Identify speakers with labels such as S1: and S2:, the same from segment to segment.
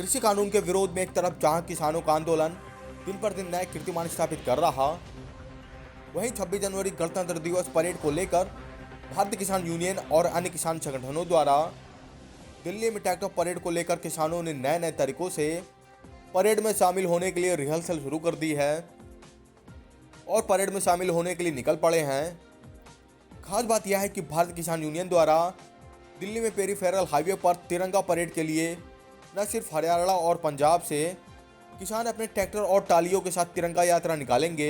S1: कृषि कानून के विरोध में एक तरफ जहां किसानों का आंदोलन दिन पर दिन नए कीर्तिमान स्थापित कर रहा, वहीं 26 जनवरी गणतंत्र दिवस परेड को लेकर भारतीय किसान यूनियन और अन्य किसान संगठनों द्वारा दिल्ली में ट्रैक्टर परेड को लेकर किसानों ने नए नए तरीकों से परेड में शामिल होने के लिए रिहर्सल शुरू कर दी है और परेड में शामिल होने के लिए निकल पड़े हैं। खास बात यह है कि भारतीय किसान यूनियन द्वारा दिल्ली में पेरीफेरल हाईवे पर तिरंगा परेड के लिए न सिर्फ हरियाणा और पंजाब से किसान अपने ट्रैक्टर और टालियों के साथ तिरंगा यात्रा निकालेंगे,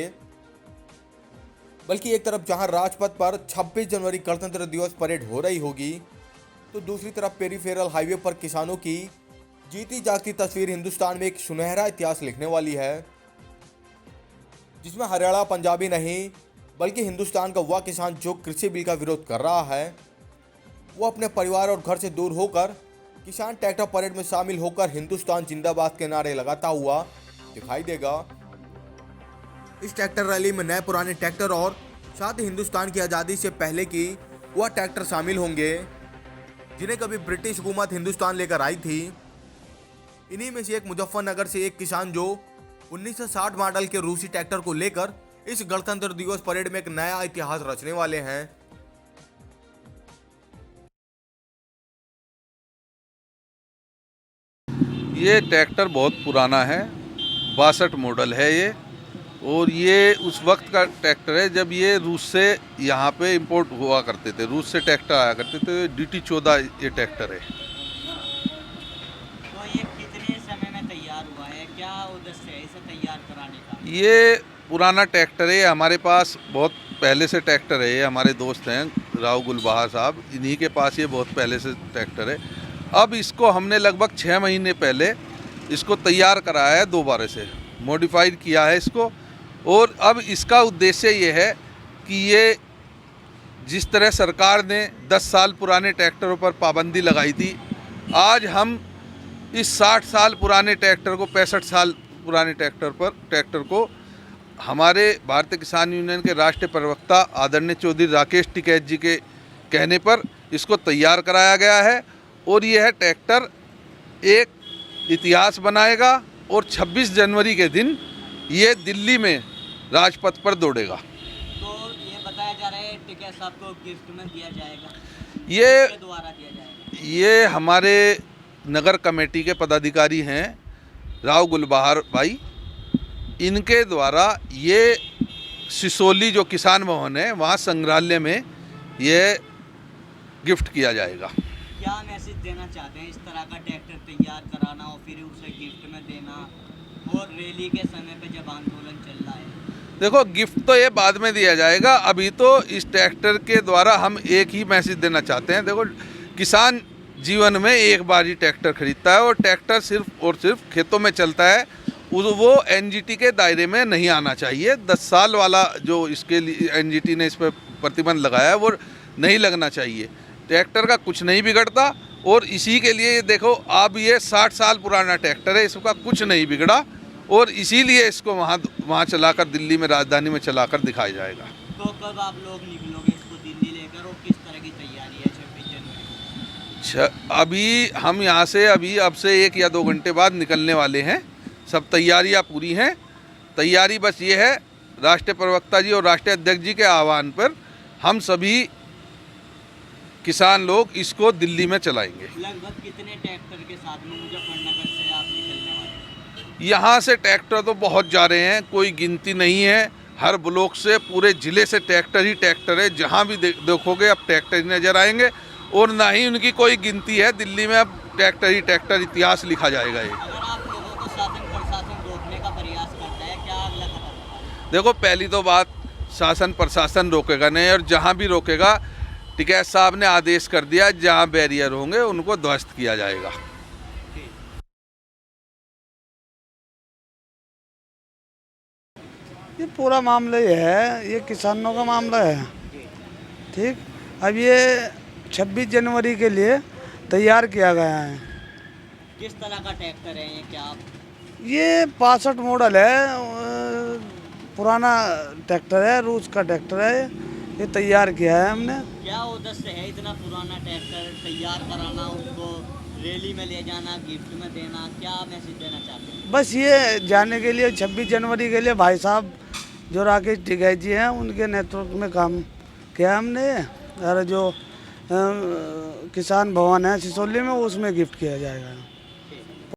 S1: बल्कि एक तरफ जहां राजपथ पर 26 जनवरी गणतंत्र दिवस परेड हो रही होगी, तो दूसरी तरफ पेरीफेरल हाईवे पर किसानों की जीती जागती तस्वीर हिंदुस्तान में एक सुनहरा इतिहास लिखने वाली है, जिसमें हरियाणा पंजाबी नहीं बल्कि हिंदुस्तान का वह किसान जो कृषि बिल का विरोध कर रहा है, वो अपने परिवार और घर से दूर होकर किसान ट्रैक्टर परेड में शामिल होकर हिंदुस्तान जिंदाबाद के नारे लगाता हुआ दिखाई देगा। इस ट्रैक्टर रैली में नए पुराने ट्रैक्टर और साथ ही हिंदुस्तान की आज़ादी से पहले की वह ट्रैक्टर शामिल होंगे जिन्हें कभी ब्रिटिश हुकूमत हिंदुस्तान लेकर आई थी। इन्हीं में से एक मुजफ्फरनगर से एक किसान जो 1960 मॉडल के रूसी ट्रैक्टर को लेकर इस गणतंत्र दिवस परेड में एक नया इतिहास रचने वाले हैं।
S2: ये ट्रैक्टर बहुत पुराना है, 62 मॉडल है ये, और ये उस वक्त का ट्रैक्टर है जब ये रूस से यहाँ पे इंपोर्ट हुआ करते थे। रूस से ट्रैक्टर आया करते थे। DT14 ये ट्रैक्टर है।
S3: तो ये कितने समय में तैयार हुआ है, क्या उद्देश्य है इसे तैयार कराने का?
S2: ये पुराना ट्रैक्टर है, हमारे पास बहुत पहले से ट्रैक्टर है। ये हमारे दोस्त हैं राव गुलबहार साहब, इन्हीं के पास ये बहुत पहले से ट्रैक्टर है। अब इसको हमने लगभग 6 महीने पहले इसको तैयार कराया है, दोबारा से मॉडिफाइड किया है इसको। और अब इसका उद्देश्य ये है कि ये जिस तरह सरकार ने 10 साल पुराने ट्रैक्टरों पर पाबंदी लगाई थी, आज हम इस 60 साल पुराने ट्रैक्टर को 65 साल पुराने ट्रैक्टर को हमारे भारतीय किसान यूनियन के राष्ट्रीय प्रवक्ता आदरणीय चौधरी राकेश टिकैत जी के कहने पर इसको तैयार कराया गया है। और यह ट्रैक्टर एक इतिहास बनाएगा और 26 जनवरी के दिन ये दिल्ली में राजपथ पर दौड़ेगा।
S3: तो ये बताया जा रहा है टिकैत साहब को गिफ्ट में दिया जाएगा,
S2: ये
S3: किसके द्वारा दिया जाएगा?
S2: ये हमारे नगर कमेटी के पदाधिकारी हैं राव गुलबहार भाई, इनके द्वारा ये सिसोली जो किसान भवन है वहाँ संग्रहालय में ये गिफ्ट किया जाएगा।
S3: क्या मैसेज देना चाहते हैं, इस तरह का ट्रैक्टर तैयार कराना और फिर उसे गिफ्ट में देना, और रैली के समय पे जब आंदोलन चल रहा है?
S2: देखो, गिफ्ट तो ये बाद में दिया जाएगा, अभी तो इस ट्रैक्टर के द्वारा हम एक ही मैसेज देना चाहते हैं। देखो, किसान जीवन में एक बार ही ट्रैक्टर खरीदता है और ट्रैक्टर सिर्फ और सिर्फ खेतों में चलता है, वो NGT के दायरे में नहीं आना चाहिए। 10 साल वाला जो इसके लिए NGT ने इस पर प्रतिबंध लगाया है वो नहीं लगना चाहिए। ट्रैक्टर का कुछ नहीं बिगड़ता और इसी के लिए देखो, अब ये 60 साल पुराना ट्रैक्टर है, इसका कुछ नहीं बिगड़ा और इसीलिए इसको वहाँ चलाकर दिल्ली में राजधानी में चलाकर दिखाया जाएगा।
S3: तो कब आप लोग निकलोगे इसको दिल्ली लेकर और किस तरह की तैयारी है 26 जनवरी?
S2: अभी हम यहाँ से अब से 1 या 2 घंटे बाद निकलने वाले हैं। सब तैयारियाँ पूरी हैं। तैयारी बस ये है, राष्ट्रीय प्रवक्ता जी और राष्ट्रीय अध्यक्ष जी के आह्वान पर हम सभी किसान लोग इसको दिल्ली में चलाएंगे।
S3: लगभग कितने ट्रैक्टर के साथ में मुजफ्फरनगर से आप निकलने वाले हैं?
S2: यहाँ से ट्रैक्टर तो बहुत जा रहे हैं, कोई गिनती नहीं है। हर ब्लॉक से, पूरे ज़िले से ट्रैक्टर ही ट्रैक्टर है। जहाँ भी देखोगे अब ट्रैक्टर ही नज़र आएंगे और ना ही उनकी कोई गिनती है। दिल्ली में अब ट्रैक्टर ही ट्रैक्टर इतिहास लिखा जाएगा। ये
S3: अगर आप लोगों को शासन प्रशासन रोकने का प्रयास करता है, क्या अगला कदम होगा?
S2: देखो, पहली तो बात, शासन प्रशासन रोकेगा नहीं, और जहाँ भी रोकेगा टिकैत साहब ने आदेश कर दिया, जहाँ बैरियर होंगे उनको ध्वस्त किया जाएगा।
S4: ये पूरा मामला ये है, ये किसानों का मामला है। ठीक, अब ये 26 जनवरी के लिए तैयार किया गया है।
S3: किस तरह का ट्रैक्टर है ये, क्या आप?
S4: ये 65 मॉडल है, पुराना ट्रैक्टर है, रूस का ट्रैक्टर है। ये तैयार किया है हमने।
S3: क्या उद्देश्य है इतना पुराना ट्रैक्टर तैयार कराना, उसको रैली में ले जाना, गिफ्ट में देना, क्या मैसेज देना चाहते हैं?
S4: बस ये जाने के लिए 26 जनवरी के लिए भाई साहब जो राकेश टिकैत जी हैं उनके नेतृत्व में काम किया हमने। और जो किसान भवन है सिसोली में उसमें गिफ्ट किया जाएगा।